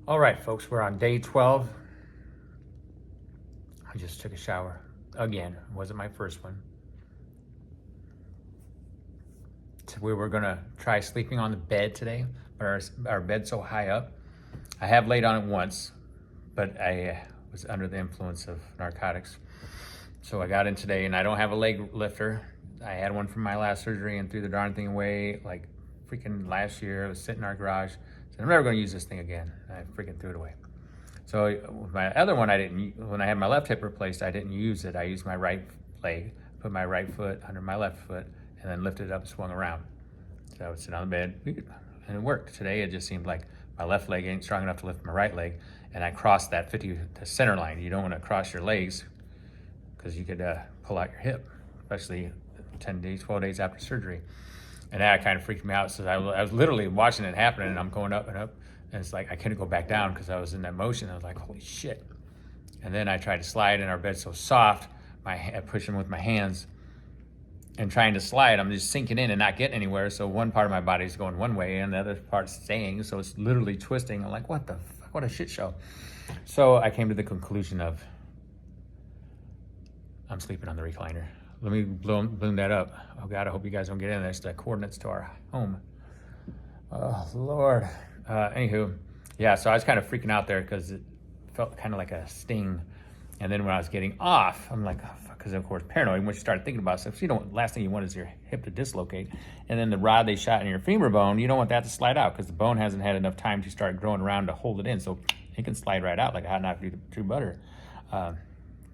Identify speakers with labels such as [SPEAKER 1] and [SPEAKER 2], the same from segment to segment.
[SPEAKER 1] All right, folks, we're on day 12. I just took a shower again. It wasn't my first one. So we were gonna try sleeping on the bed today, but our bed's so high up. I have laid on it once, but I was under the influence of narcotics. So I got in today and I don't have a leg lifter. I had one from my last surgery and threw the darn thing away like freaking last year. It was sitting in our garage. So I'm never gonna use this thing again. I freaking threw it away. So with my other one, when I had my left hip replaced, I didn't use it. I used my right leg, put my right foot under my left foot, and then lifted it up and swung around. So I would sit on the bed, and it worked. Today, it just seemed like my left leg ain't strong enough to lift my right leg, and I crossed that 50 to center line. You don't want to cross your legs because you could pull out your hip, especially 10 days, 12 days after surgery. And that kind of freaked me out. So I was literally watching it happen, and I'm going up and up. And it's like I couldn't go back down because I was in that motion. I was like, holy shit. And then I tried to slide, and our bed's so soft, I push them with my hands. And trying to slide, I'm just sinking in and not getting anywhere. So one part of my body is going one way, and the other part's staying. So it's literally twisting. I'm like, what the fuck? What a shit show. So I came to the conclusion of, I'm sleeping on the recliner. Let me bloom that up. Oh God, I hope you guys don't get in. That's the coordinates to our home. Oh Lord. Anywho, yeah, so I was kind of freaking out there because it felt kind of like a sting. And then when I was getting off, I'm like, oh, fuck, because of course, paranoid, once you start thinking about stuff, last thing you want is your hip to dislocate. And then the rod they shot in your femur bone, you don't want that to slide out because the bone hasn't had enough time to start growing around to hold it in. So it can slide right out like a hot knife through butter.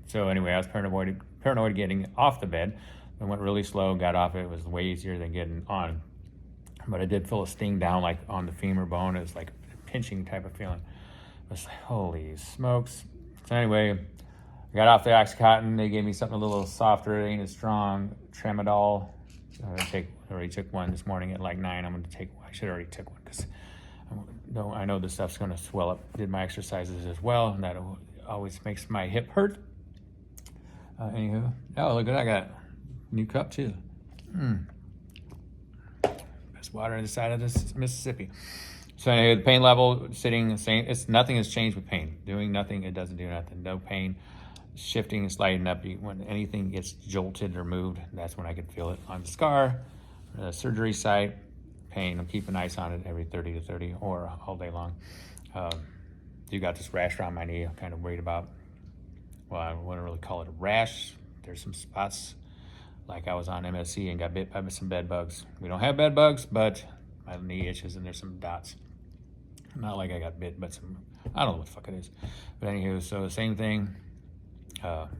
[SPEAKER 1] So anyway, I was paranoid getting off the bed. I went really slow, got off it. It was way easier than getting on. But I did feel a sting down like on the femur bone. It was like a pinching type of feeling. It was like, holy smokes. So anyway, I got off the Oxycontin. They gave me something a little softer. It ain't as strong. Tramadol. I already took one this morning at like 9. I should already took one because I know this stuff's going to swell up. Did my exercises as well, and that always makes my hip hurt. Anywho, oh look at that, I got a new cup too. Best water in the side of this Mississippi. So anyway, the pain level sitting the same. Nothing has changed with pain. Doing nothing, it doesn't do nothing. No pain. Shifting and sliding up. When anything gets jolted or moved, that's when I can feel it on the scar, the surgery site. Pain. I'm keeping ice on it every 30 to 30 or all day long. You got this rash around my knee. I'm kind of worried about. Well, I wouldn't really call it a rash. There's some spots like I was on MSC and got bit by some bed bugs. We don't have bed bugs, but my knee itches and there's some dots. Not like I got bit, but I don't know what the fuck it is. But anywho, so same thing. Got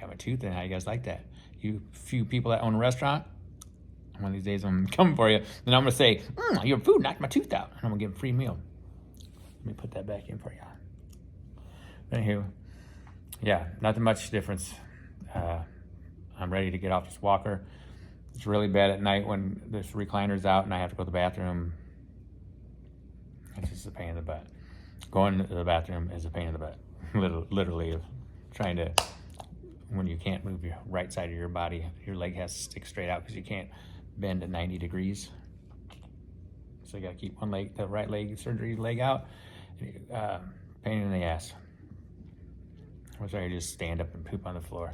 [SPEAKER 1] my tooth in. How you guys like that? You few people that own a restaurant, one of these days I'm coming for you. Then I'm going to say, your food knocked my tooth out. And I'm going to give a free meal. Let me put that back in for you. Anywho. Yeah, nothing much difference. I'm ready to get off this walker. It's really bad at night when this recliner's out and I have to go to the bathroom. It's just a pain in the butt. Going to the bathroom is a pain in the butt. Literally, trying to, when you can't move your right side of your body, your leg has to stick straight out because you can't bend at 90 degrees. So you got to keep the right leg, surgery leg out. Pain in the ass. I wish I could just stand up and poop on the floor.